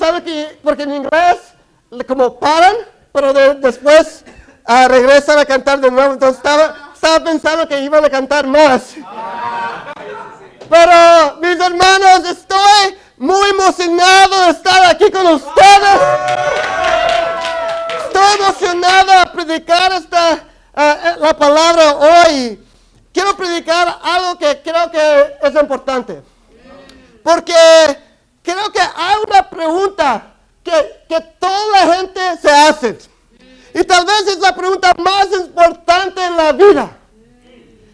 pensando que, porque en inglés, como paran, pero después regresan a cantar de nuevo. Entonces estaba pensando que iban a cantar más. Pero, mis hermanos, estoy muy emocionado de estar aquí con ustedes. Estoy emocionado a predicar la palabra hoy. Quiero predicar algo que creo que es importante. Porque creo que hay una pregunta que toda la gente se hace. Y tal vez es la pregunta más importante en la vida.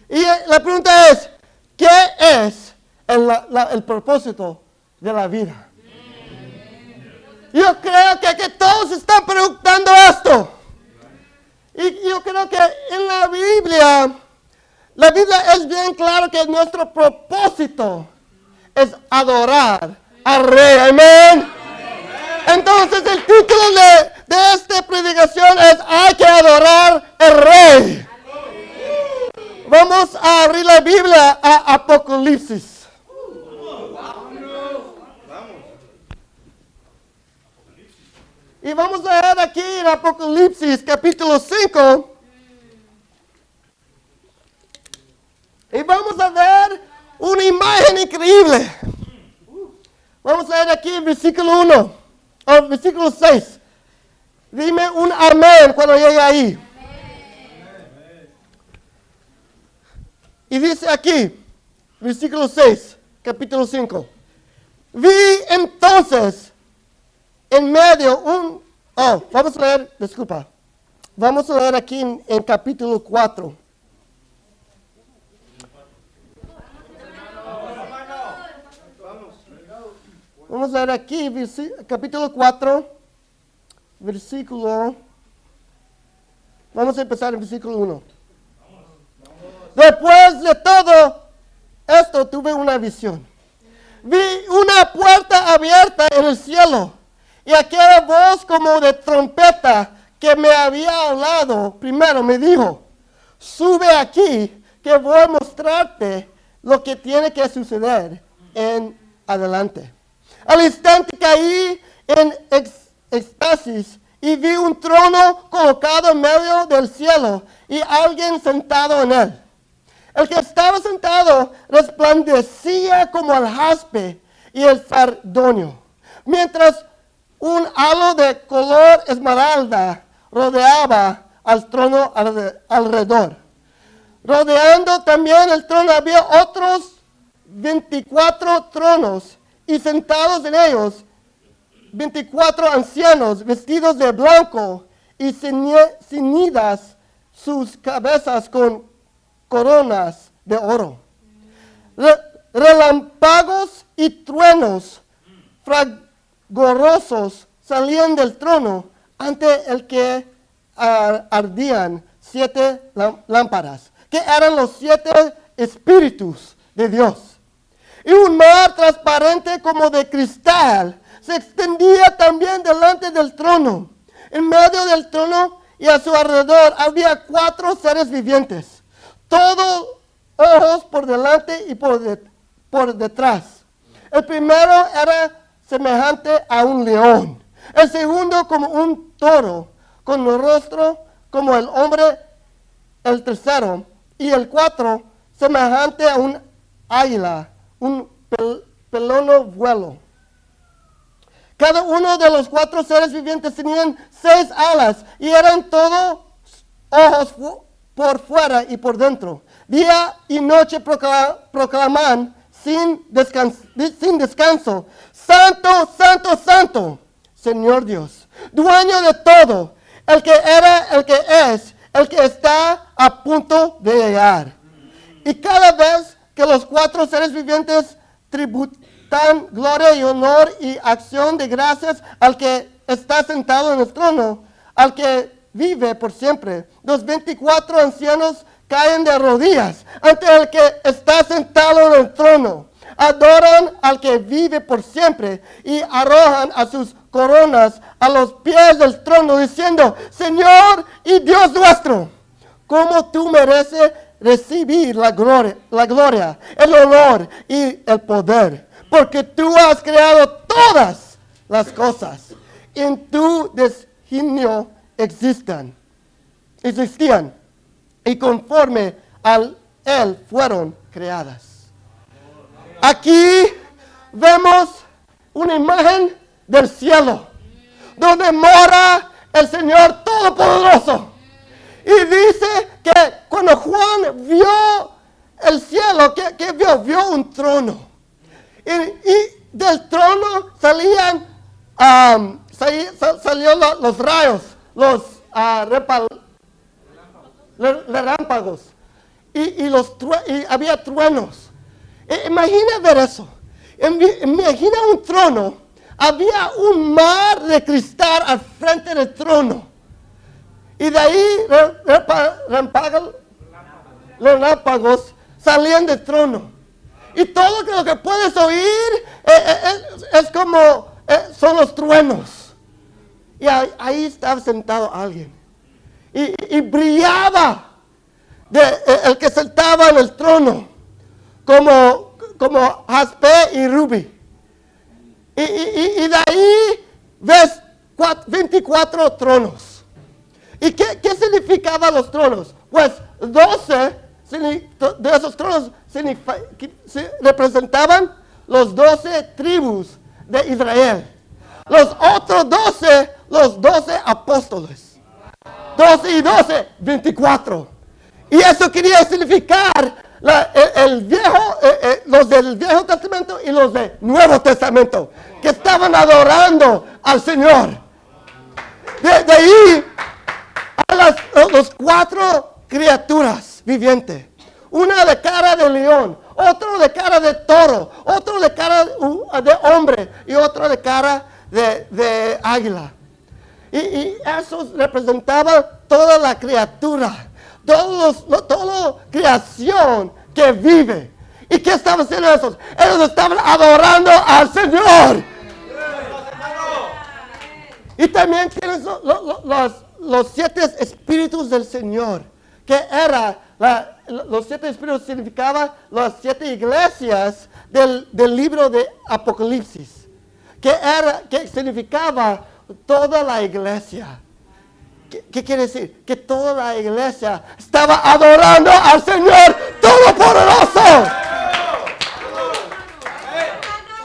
Y la pregunta es, ¿qué es el propósito de la vida? Yo creo que todos están preguntando esto. Y yo creo que en la Biblia es bien claro que nuestro propósito es adorar al Rey. Amén. Entonces el título de esta predicación es hay que adorar al Rey. Vamos a abrir la Biblia a Apocalipsis. Y vamos a ver aquí en Apocalipsis capítulo 5. Y vamos a ver una imagen increíble. Vamos a ver aquí el versículo 1, o versículo 6. Dime un amén cuando llegue ahí. Y dice aquí, versículo 6, capítulo 5. Vi entonces en medio vamos a leer, disculpa. Vamos a leer aquí en capítulo 4. Vamos a ver aquí, capítulo 4, versículo. Vamos a empezar en versículo 1. Después de todo esto tuve una visión. Vi una puerta abierta en el cielo y aquella voz como de trompeta que me había hablado primero me dijo, sube aquí que voy a mostrarte lo que tiene que suceder en adelante. Al instante caí en éxtasis y vi un trono colocado en medio del cielo y alguien sentado en él. El que estaba sentado resplandecía como el jaspe y el sardonio, mientras un halo de color esmeralda rodeaba al trono alrededor. Rodeando también el trono había otros 24 tronos y sentados en ellos 24 ancianos vestidos de blanco y ceñidas sus cabezas con coronas de oro. Relámpagos y truenos fragorosos salían del trono ante el que ardían 7 lámparas, que eran los 7 espíritus de Dios. Y un mar transparente como de cristal se extendía también delante del trono. En medio del trono y a su alrededor había 4 seres vivientes, todos ojos por delante y por detrás. El primero era semejante a un león, el segundo como un toro, con el rostro como el hombre, el tercero, y el 4 semejante a un águila, un pelono vuelo. Cada uno de los 4 seres vivientes tenían 6 alas y eran todos ojos por fuera y por dentro. Día y noche proclaman sin descanso, Santo, Santo, Santo, Señor Dios, dueño de todo, el que era, el que es, el que está a punto de llegar. Y cada vez que los 4 seres vivientes tributan gloria y honor y acción de gracias al que está sentado en el trono, al que vive por siempre, los 24 ancianos caen de rodillas ante el que está sentado en el trono, adoran al que vive por siempre y arrojan a sus coronas a los pies del trono diciendo, Señor y Dios nuestro, como tú mereces recibir la gloria, el honor y el poder, porque tú has creado todas las cosas en tu designio existían y conforme a Él fueron creadas. Aquí vemos una imagen del cielo, donde mora el Señor Todopoderoso. Y dice que cuando Juan vio el cielo, ¿qué vio? Vio un trono. Y del trono salían, salían los rayos, los relámpagos. Y había truenos. Imagina ver eso. Imagina un trono. Había un mar de cristal al frente del trono. Y de ahí relámpagos salían del trono. Y todo lo que puedes oír es como son los truenos. Y ahí estaba sentado alguien. Y brillaba el que sentaba en el trono como jaspe y rubí. Y de ahí ves 24 tronos. ¿Y qué significaban los tronos? Pues 12 de esos tronos representaban los 12 tribus de Israel. Los otros 12, los 12 apóstoles. 12 y 12, 24. Y eso quería significar los del Viejo Testamento y los del Nuevo Testamento, que estaban adorando al Señor. De ahí a los 4 criaturas vivientes. Una de cara de león, otro de cara de toro, otro de cara de hombre y otro de cara de águila. Y esos representaban toda la criatura, toda creación que vive. ¿Y qué estaban haciendo esos? Ellos estaban adorando al Señor. Y también tienes los 7 espíritus del Señor, que los 7 espíritus significaban las 7 iglesias del libro de Apocalipsis, que significaba toda la iglesia. ¿Qué quiere decir? Que toda la iglesia estaba adorando al Señor Todopoderoso.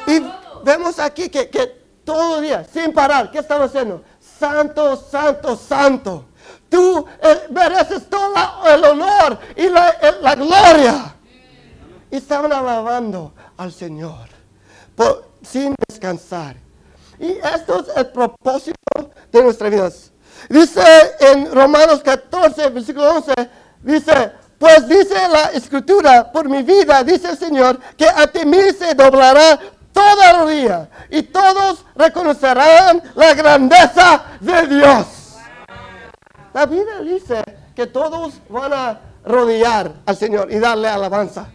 Y vemos aquí que todo el día, sin parar, ¿qué estaban haciendo? Santo, santo, santo. Tú mereces todo el honor y la gloria. Y estaban alabando al Señor sin descansar. Y esto es el propósito de nuestras vidas. Dice en Romanos 14, versículo 11, dice, pues dice la Escritura, por mi vida, dice el Señor, que ante mí se doblará toda rodilla y todos reconocerán la grandeza de Dios. La Biblia dice que todos van a rodillar al Señor y darle alabanza.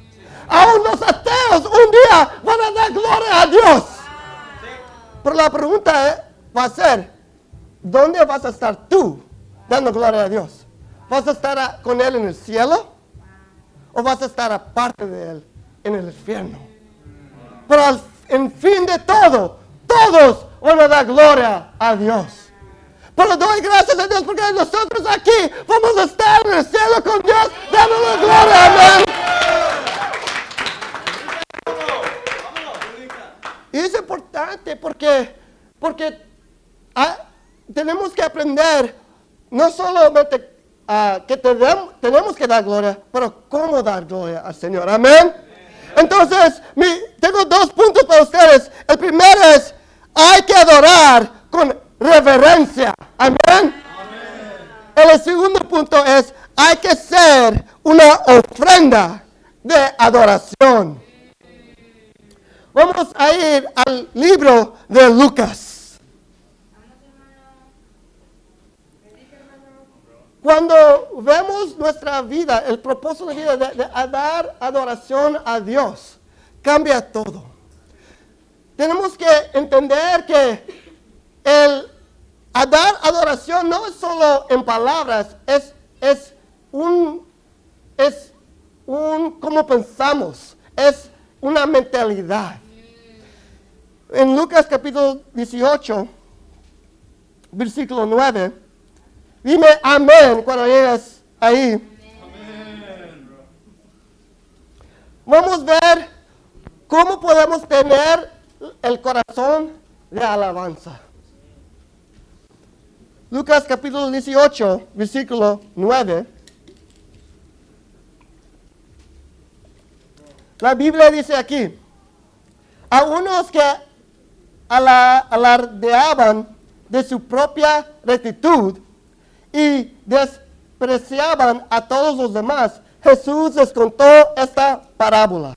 Aún los ateos un día van a dar gloria a Dios. Pero la pregunta va a ser, ¿dónde vas a estar tú dando gloria a Dios? ¿Vas a estar con Él en el cielo? ¿O vas a estar aparte de Él en el infierno? Pero en fin de todo, todos van a dar gloria a Dios. Pero doy gracias a Dios porque nosotros aquí vamos a estar en el cielo con Dios dándole gloria. Amén. Y es importante porque tenemos que aprender no solamente que tenemos que dar gloria, pero cómo dar gloria al Señor. Amén. Entonces, tengo 2 puntos para ustedes. El primero es, hay que adorar con reverencia. Amén. El segundo punto es, hay que ser una ofrenda de adoración. Vamos a ir al libro de Lucas. Cuando vemos nuestra vida, el propósito de vida de dar adoración a Dios, cambia todo. Tenemos que entender que dar adoración no es solo en palabras, es un cómo pensamos, es una mentalidad. En Lucas capítulo 18, versículo 9, dime amén cuando llegues ahí. Amén. Vamos a ver cómo podemos tener el corazón de alabanza. Lucas capítulo 18, versículo 9. La Biblia dice aquí, a unos que alardeaban de su propia rectitud y despreciaban a todos los demás, Jesús les contó esta parábola.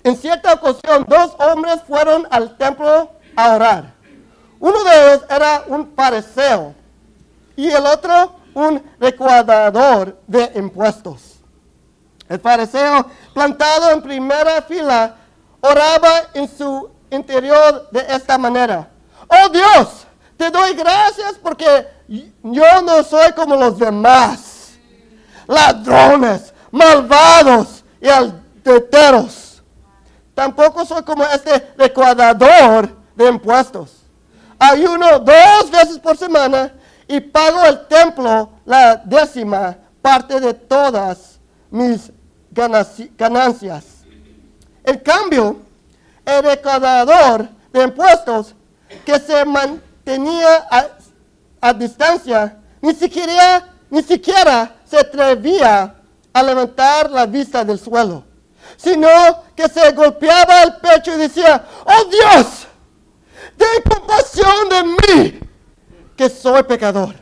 En cierta ocasión, dos hombres fueron al templo a orar. Uno de ellos era un fariseo y el otro un recaudador de impuestos. El fariseo, plantado en primera fila, oraba en su interior de esta manera: oh Dios, te doy gracias porque yo no soy como los demás, ladrones, malvados y adúlteros. Tampoco soy como este recaudador de impuestos. Ayuno 2 veces por semana y pago al templo la 10ª parte de todas mis ganancias. En cambio, el recaudador de impuestos, que se mantenía a distancia, ni siquiera se atrevía a levantar la vista del suelo, sino que se golpeaba el pecho y decía: oh Dios, ten compasión de mí, que soy pecador.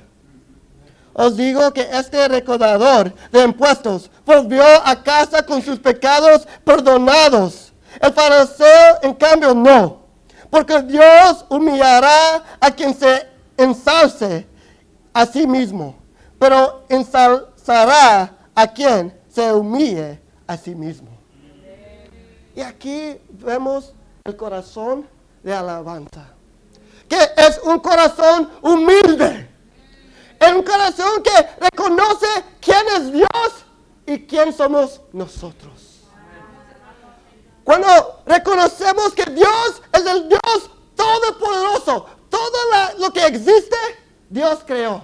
Os digo que este recaudador de impuestos volvió a casa con sus pecados perdonados. El fariseo, en cambio, no, porque Dios humillará a quien se ensalce a sí mismo, pero ensalzará a quien se humille a sí mismo. Y aquí vemos el corazón de alabanza, que es un corazón humilde, es un corazón que reconoce quién es Dios y quién somos nosotros. Cuando reconocemos que Dios es el Dios todopoderoso, todo lo que existe, Dios creó.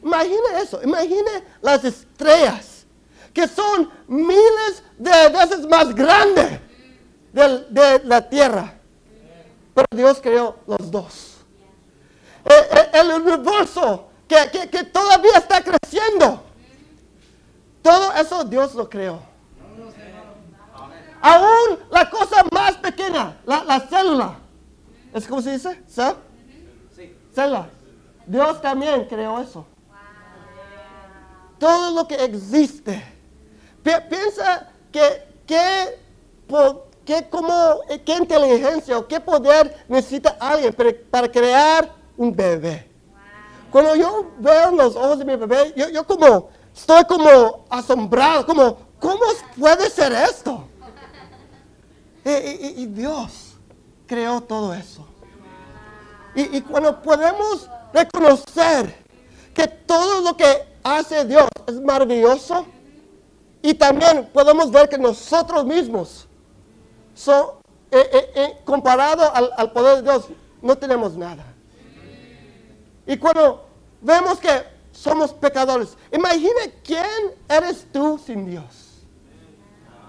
Imagine eso, imagine las estrellas, que son miles de veces más grandes de la tierra. Pero Dios creó los dos. El universo que todavía está creciendo, todo eso Dios lo creó. Aún la cosa más pequeña, la célula. ¿Es cómo se dice? Célula. Dios también creó eso. Todo lo que existe. Piensa qué inteligencia o qué poder necesita alguien para crear un bebé. Cuando yo veo los ojos de mi bebé, yo estoy como asombrado, ¿cómo puede ser esto? Y Dios creó todo eso. Y cuando podemos reconocer que todo lo que hace Dios es maravilloso, y también podemos ver que nosotros mismos, comparado al poder de Dios, no tenemos nada. Y cuando vemos que somos pecadores, imagina quién eres tú sin Dios.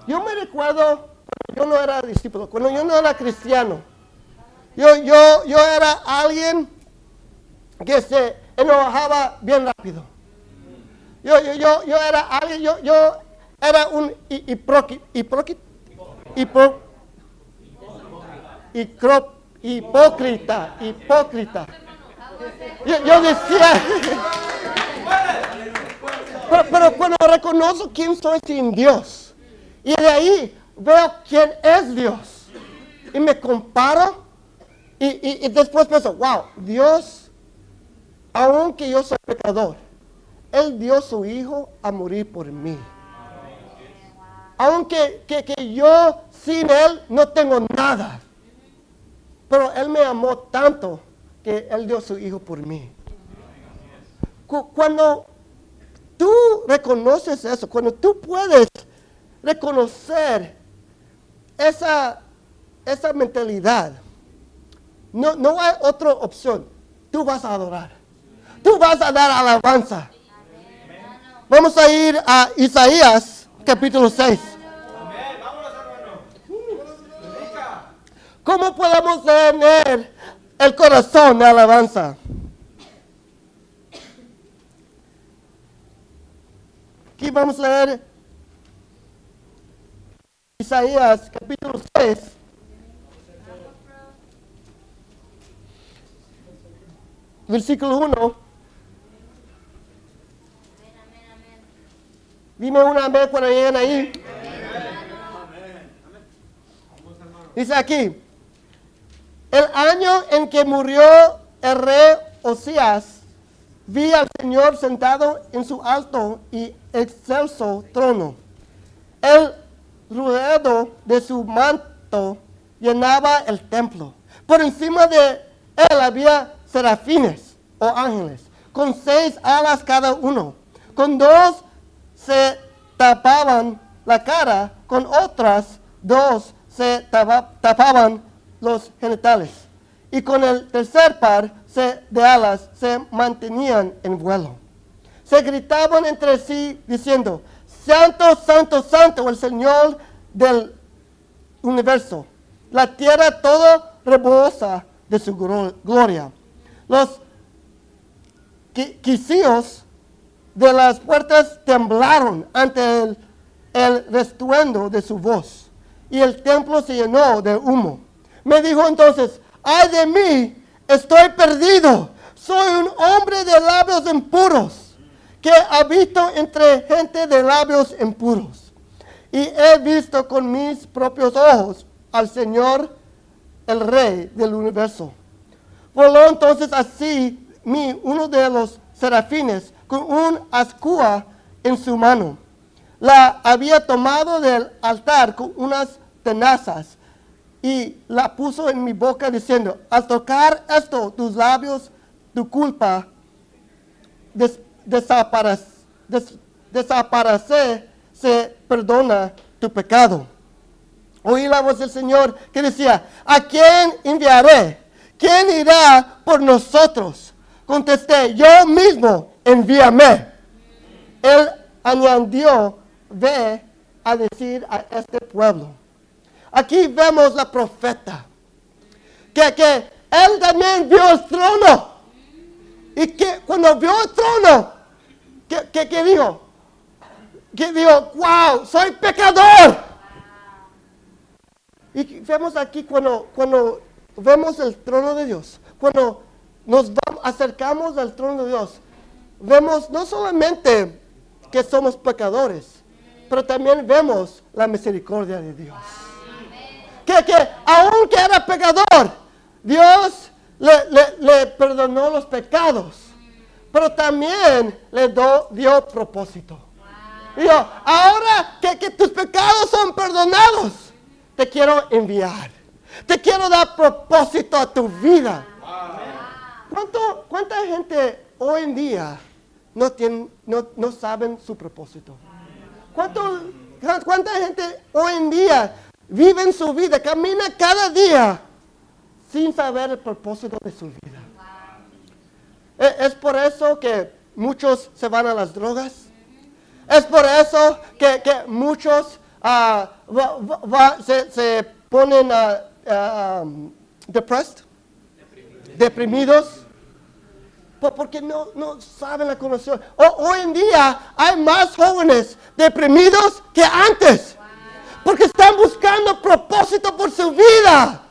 Yo me recuerdo cuando yo no era discípulo, cuando yo no era cristiano. Yo era alguien que se enojaba bien rápido. Yo era alguien, yo era un hipócrita. Yo decía, pero cuando reconozco quién soy sin Dios, y de ahí veo quién es Dios, y me comparo, y después pienso, wow, Dios, aunque yo soy pecador, Él dio su Hijo a morir por mí. Aunque que yo sin Él no tengo nada, pero Él me amó tanto que Él dio su Hijo por mí. Cuando tú reconoces eso, cuando tú puedes reconocer esa esa mentalidad, no hay otra opción. Tú vas a adorar. Tú vas a dar alabanza. Vamos a ir a Isaías capítulo 6. Amén. Vámonos, hermano. ¿Cómo podemos tener el corazón de alabanza? Aquí vamos a leer Isaías capítulo 6. Versículo 1. Dime un amén cuando lleguen ahí. Dice aquí, el año en que murió el rey Osías, vi al Señor sentado en su alto y excelso trono. El ruedo de su manto llenaba el templo. Por encima de él había serafines o ángeles, con 6 alas cada uno. Con 2 se tapaban la cara, con otras 2 se tapaban los genitales. Y con el tercer par de alas se mantenían en vuelo. Se gritaban entre sí diciendo, Santo, Santo, Santo, el Señor del universo. La tierra todo rebosa de su gloria. Los quicios de las puertas temblaron ante el restuendo de su voz, y el templo se llenó de humo. Me dijo entonces, ¡ay de mí! Estoy perdido. Soy un hombre de labios impuros, que habito entre gente de labios impuros. Y he visto con mis propios ojos al Señor, el Rey del universo. Voló entonces así uno de los serafines con un ascua en su mano. La había tomado del altar con unas tenazas y la puso en mi boca diciendo, al tocar esto tus labios, tu culpa desaparece, se perdona tu pecado. Oí la voz del Señor que decía, ¿a quién enviaré? ¿Quién irá por nosotros? Contesté, yo mismo, envíame. Él añadió, ve a decir a este pueblo. Aquí vemos la profeta, que él también vio el trono. Y que cuando vio el trono, ¿qué dijo? Que dijo, wow, soy pecador. Y vemos aquí cuando vemos el trono de Dios, cuando nos acercamos al trono de Dios, vemos no solamente que somos pecadores, pero también vemos la misericordia de Dios. Que aunque era pecador, Dios le perdonó los pecados, pero también le dio propósito. Dijo, ahora que tus pecados son perdonados, te quiero enviar. Te quiero dar propósito a tu vida. ¿Cuánta gente hoy en día no saben su propósito? ¿Cuánta gente hoy en día vive en su vida, camina cada día sin saber el propósito de su vida? Es por eso que muchos se van a las drogas. Es por eso que muchos se ponen deprimidos. Porque no saben la conexión. Hoy en día hay más jóvenes deprimidos que antes. Porque están buscando propósito por su vida.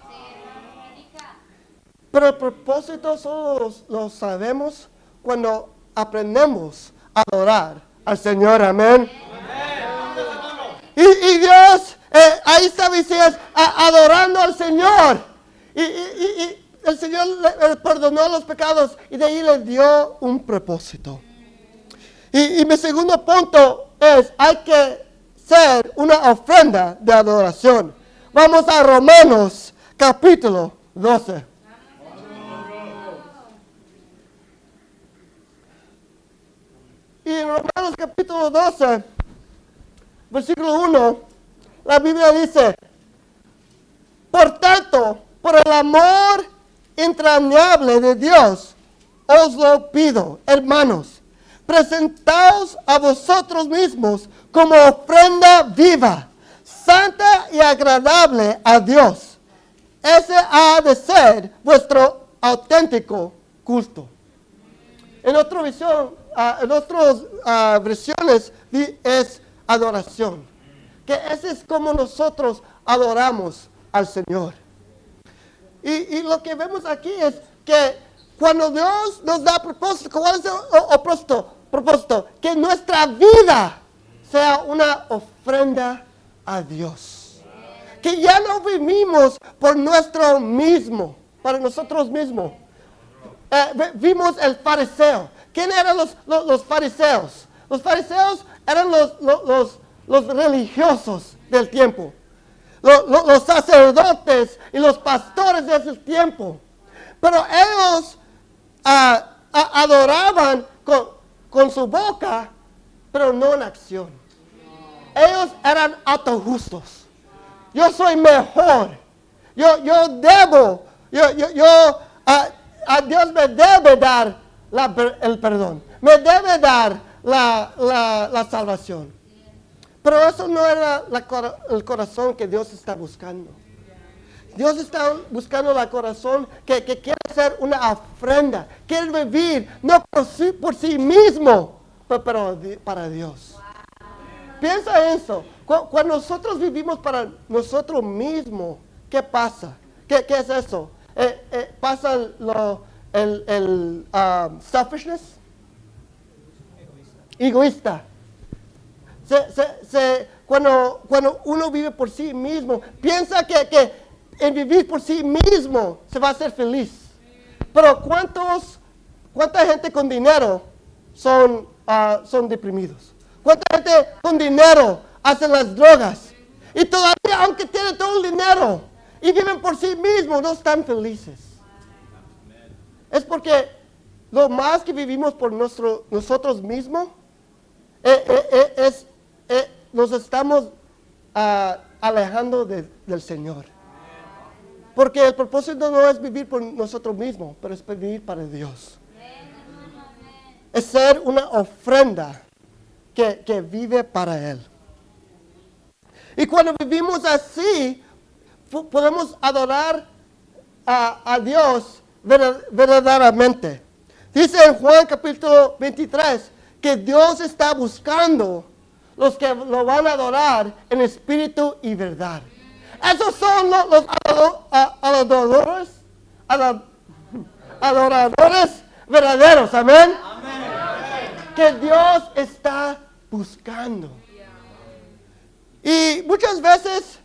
Pero el propósito solo lo sabemos cuando aprendemos a adorar al Señor. Amén. Y Dios, ahí está Isaías adorando al Señor. Y el Señor le perdonó los pecados y de ahí le dio un propósito. Y mi segundo punto es, hay que ser una ofrenda de adoración. Vamos a Romanos capítulo 12. Y en Romanos capítulo 12, versículo 1, la Biblia dice, Por tanto, por el amor entrañable de Dios, os lo pido, hermanos, presentaos a vosotros mismos como ofrenda viva, santa y agradable a Dios. Ese ha de ser vuestro auténtico culto. En otra visión, en otras versiones es adoración. Que ese es como nosotros adoramos al Señor. Y lo que vemos aquí es que cuando Dios nos da propósito, ¿cuál es el propósito? Que nuestra vida sea una ofrenda a Dios. Que ya no vivimos por para nosotros mismos. Vimos el fariseo. ¿Quién eran los fariseos? Los fariseos eran los religiosos del tiempo. Los sacerdotes y los pastores de ese tiempo. Pero ellos adoraban con su boca, pero no en acción. Ellos eran autojustos. Yo soy mejor. Yo debo. A Dios me debe dar el perdón. Me debe dar la salvación. Pero eso no era el corazón que Dios está buscando. Dios está buscando el corazón que quiere hacer una ofrenda. Quiere vivir no por sí mismo, pero para Dios. Piensa en eso. Cuando nosotros vivimos para nosotros mismos, ¿qué pasa? ¿Qué es eso? Pasa el selfishness. Egoísta. Cuando uno vive por sí mismo, piensa que en vivir por sí mismo se va a ser feliz. Pero ¿cuánta gente con dinero son deprimidos? ¿Cuánta gente con dinero hacen las drogas? Y todavía, aunque tienen todo el dinero y viven por sí mismos, no están felices. Es porque lo más que vivimos por nosotros mismos, nos estamos alejando del Señor. Porque el propósito no es vivir por nosotros mismos, pero es vivir para Dios. Es ser una ofrenda que vive para Él. Y cuando vivimos así, podemos adorar a Dios verdaderamente. Dice en Juan capítulo 23 que Dios está buscando los que lo van a adorar en espíritu y verdad. Esos son los adoradores verdaderos. Amén. Que Dios está buscando. Y muchas veces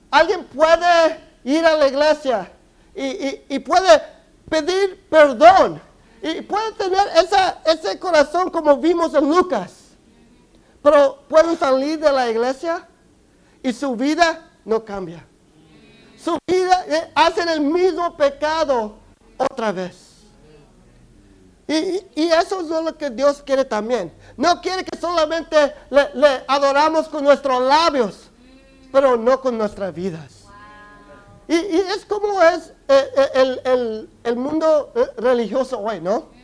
alguien puede ir a la iglesia y puede pedir perdón. Y puede tener ese corazón como vimos en Lucas. Pero pueden salir de la iglesia y su vida no cambia. Su vida hacen el mismo pecado otra vez. Y eso es lo que Dios quiere también. No quiere que solamente le adoramos con nuestros labios, pero no con nuestras vidas. Y es como es el mundo religioso hoy, ¿no?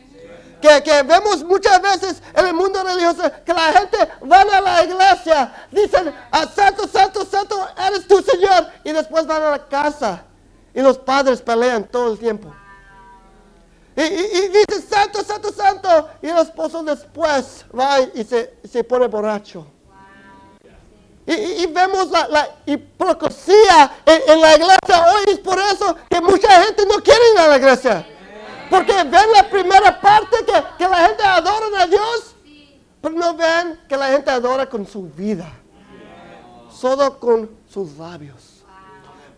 Que vemos muchas veces en el mundo religioso que la gente va a la iglesia, dicen, santo, santo, santo, eres tu Señor, y después van a la casa y los padres pelean todo el tiempo. Y dicen, santo, santo, santo, y el esposo después va y se pone borracho. Y vemos la hipocresía en la iglesia hoy. Es por eso que mucha gente no quiere ir a la iglesia. Porque ven la primera parte que la gente adora a Dios, pero no ven que la gente adora con su vida, solo con sus labios.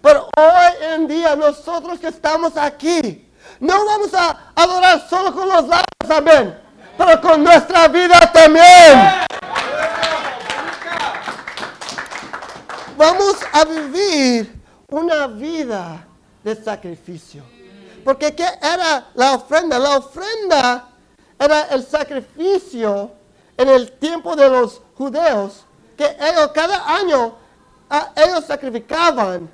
Pero hoy en día nosotros que estamos aquí, no vamos a adorar solo con los labios, amén, pero con nuestra vida también. Vamos a vivir una vida de sacrificio. Porque ¿qué era la ofrenda? La ofrenda era el sacrificio en el tiempo de los judeos, que ellos cada año ellos sacrificaban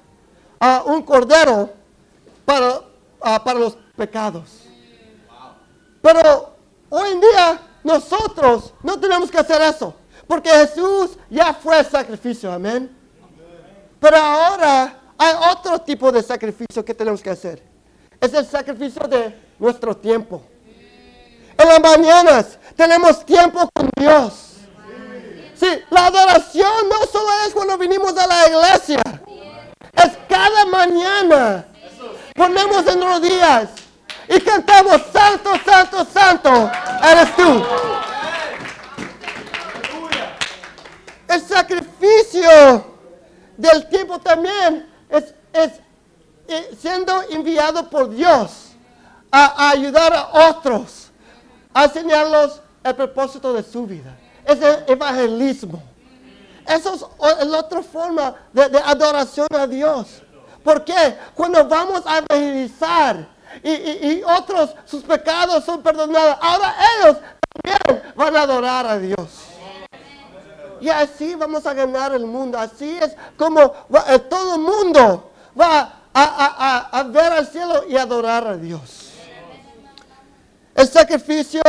un cordero para los pecados. Pero hoy en día nosotros no tenemos que hacer eso, porque Jesús ya fue el sacrificio, amén. Pero ahora hay otro tipo de sacrificio que tenemos que hacer. Es el sacrificio de nuestro tiempo. En las mañanas tenemos tiempo con Dios. Sí, la adoración no solo es cuando vinimos a la iglesia. Es cada mañana. Ponemos en rodillas y cantamos, Santo, Santo, Santo, eres tú. El sacrificio del tiempo también es siendo enviado por Dios a ayudar a otros, a enseñarlos el propósito de su vida. Es el evangelismo. Eso es la otra forma de adoración a Dios. ¿Por qué? Cuando vamos a evangelizar y otros, sus pecados son perdonados, ahora ellos también van a adorar a Dios. Y así vamos a ganar el mundo. Así es como todo el mundo va a ver al cielo y adorar a Dios. El sacrificio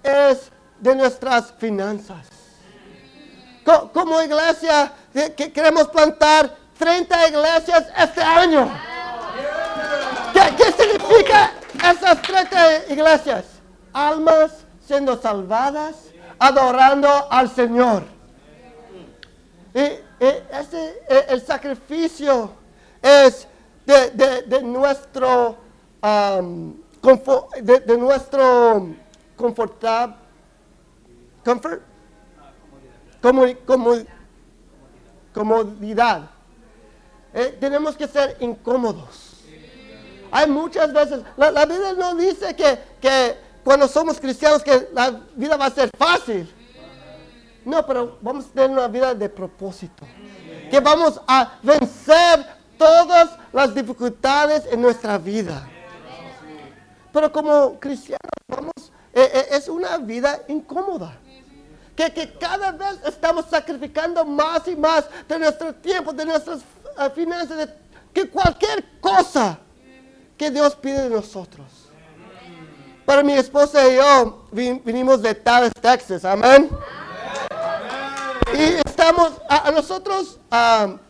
es de nuestras finanzas. Como iglesia, que queremos plantar 30 iglesias este año. ¿Qué significa esas 30 iglesias? Almas siendo salvadas, adorando al Señor. El sacrificio es de nuestro comodidad. Tenemos que ser incómodos. Hay muchas veces, la Biblia no dice que cuando somos cristianos que la vida va a ser fácil. No, pero vamos a tener una vida de propósito. Que vamos a vencer todas las dificultades en nuestra vida. Pero como cristianos es una vida incómoda. Que cada vez estamos sacrificando más y más de nuestro tiempo, de nuestras finanzas, que cualquier cosa que Dios pide de nosotros. Para mi esposa y yo vinimos de Dallas, Texas, amén. Y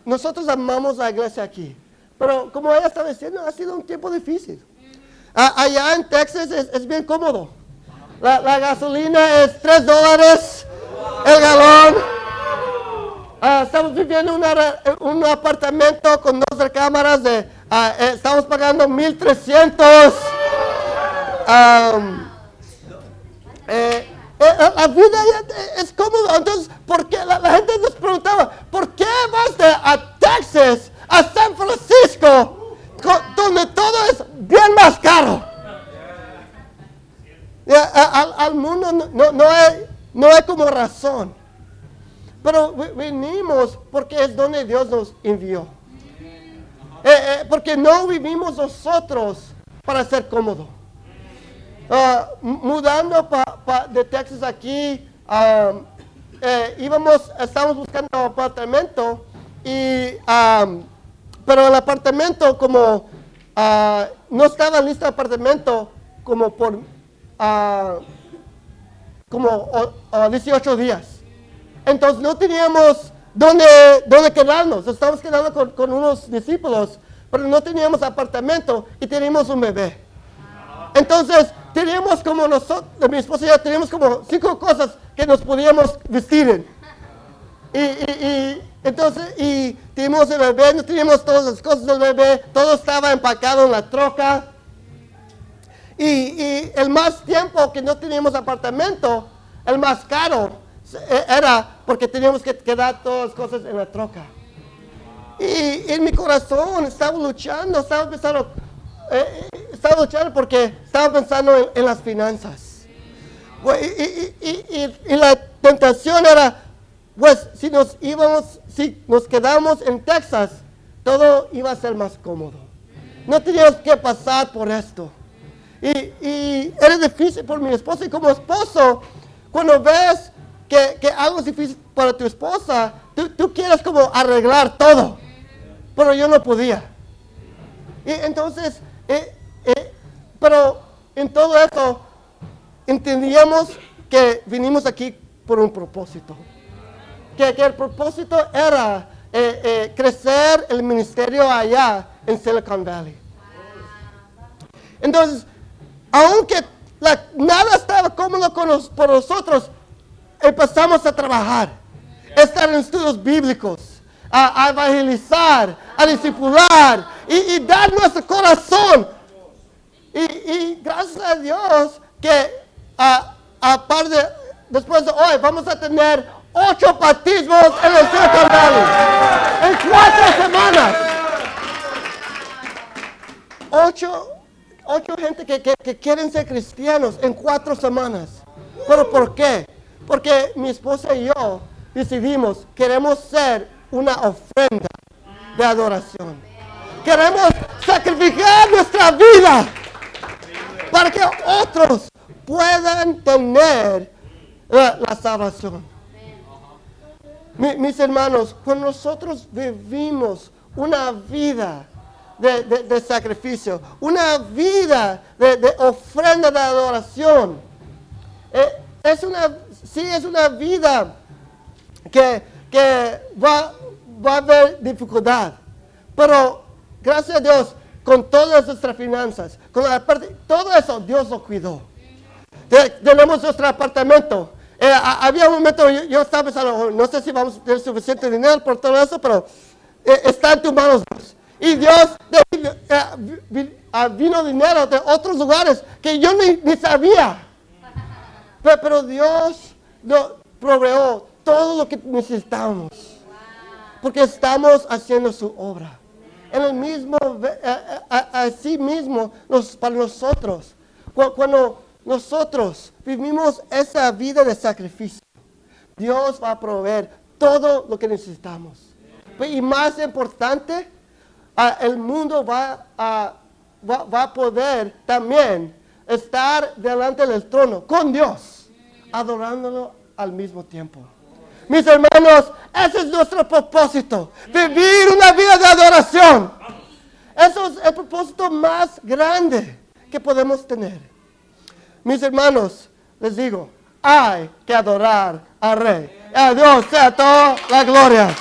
nosotros amamos la iglesia aquí. Pero como ella está diciendo, ha sido un tiempo difícil. Allá en Texas es bien cómodo. La gasolina es $3 el galón. Estamos viviendo en un apartamento con 2 recámaras. Estamos pagando $1,300. La vida es cómoda. Entonces, ¿por qué? La gente nos preguntaba, ¿por qué vas a Texas, a San Francisco, donde todo es bien más caro? Al mundo no hay como razón. Pero venimos porque es donde Dios nos envió. Porque no vivimos nosotros para ser cómodos. Mudando de Texas aquí, estábamos buscando un apartamento, pero el apartamento no estaba listo el apartamento como por 18 días. Entonces no teníamos dónde quedarnos. Estábamos quedando con unos discípulos, pero no teníamos apartamento y teníamos un bebé. Entonces teníamos como nosotros, mi esposa y yo, teníamos como 5 cosas que nos podíamos vestir en. Y teníamos el bebé, no teníamos todas las cosas del bebé, todo estaba empacado en la troca. Y el más tiempo que no teníamos apartamento, el más caro era porque teníamos que quedar todas las cosas en la troca. Y en mi corazón estaba luchando porque estaba pensando en las finanzas. Y la tentación era, pues si nos quedamos en Texas, todo iba a ser más cómodo. No teníamos que pasar por esto. Y era difícil por mi esposa. Y como esposo, cuando ves que algo es difícil para tu esposa, tú quieres como arreglar todo. Pero yo no podía. Y entonces, pero en todo eso, entendíamos que vinimos aquí por un propósito. Que el propósito era crecer el ministerio allá en Silicon Valley. Entonces, aunque nada estaba cómodo por nosotros, empezamos a trabajar, estar en estudios bíblicos, a evangelizar, a discipular y dar nuestro corazón. Y gracias a Dios que después de hoy vamos a tener 8 bautismos en el Silicon Valley en 4 semanas. 8 gente que quieren ser cristianos en 4 semanas. ¿Pero por qué? Porque mi esposa y yo decidimos, queremos ser una ofrenda de adoración. Queremos sacrificar nuestra vida para que otros puedan tener la salvación. Mis hermanos, cuando nosotros vivimos una vida de sacrificio, una vida de ofrenda de adoración, es una vida que va a haber dificultad, pero gracias a Dios, con todas nuestras finanzas, todo eso Dios lo cuidó. Tenemos nuestro apartamento. Había un momento, yo estaba pensando, no sé si vamos a tener suficiente dinero por todo eso, pero está en tus manos, Dios. Y Dios vino dinero de otros lugares que yo ni sabía. Pero Dios proveó todo lo que necesitamos. Porque estamos haciendo su obra. En el mismo, así mismo, para nosotros. Cuando nosotros vivimos esa vida de sacrificio, Dios va a proveer todo lo que necesitamos. Y más importante, el mundo va a poder también estar delante del trono con Dios, adorándolo al mismo tiempo. Mis hermanos, ese es nuestro propósito, vivir una vida de adoración. Eso es el propósito más grande que podemos tener. Mis hermanos, les digo, hay que adorar al Rey. A Dios sea toda la gloria.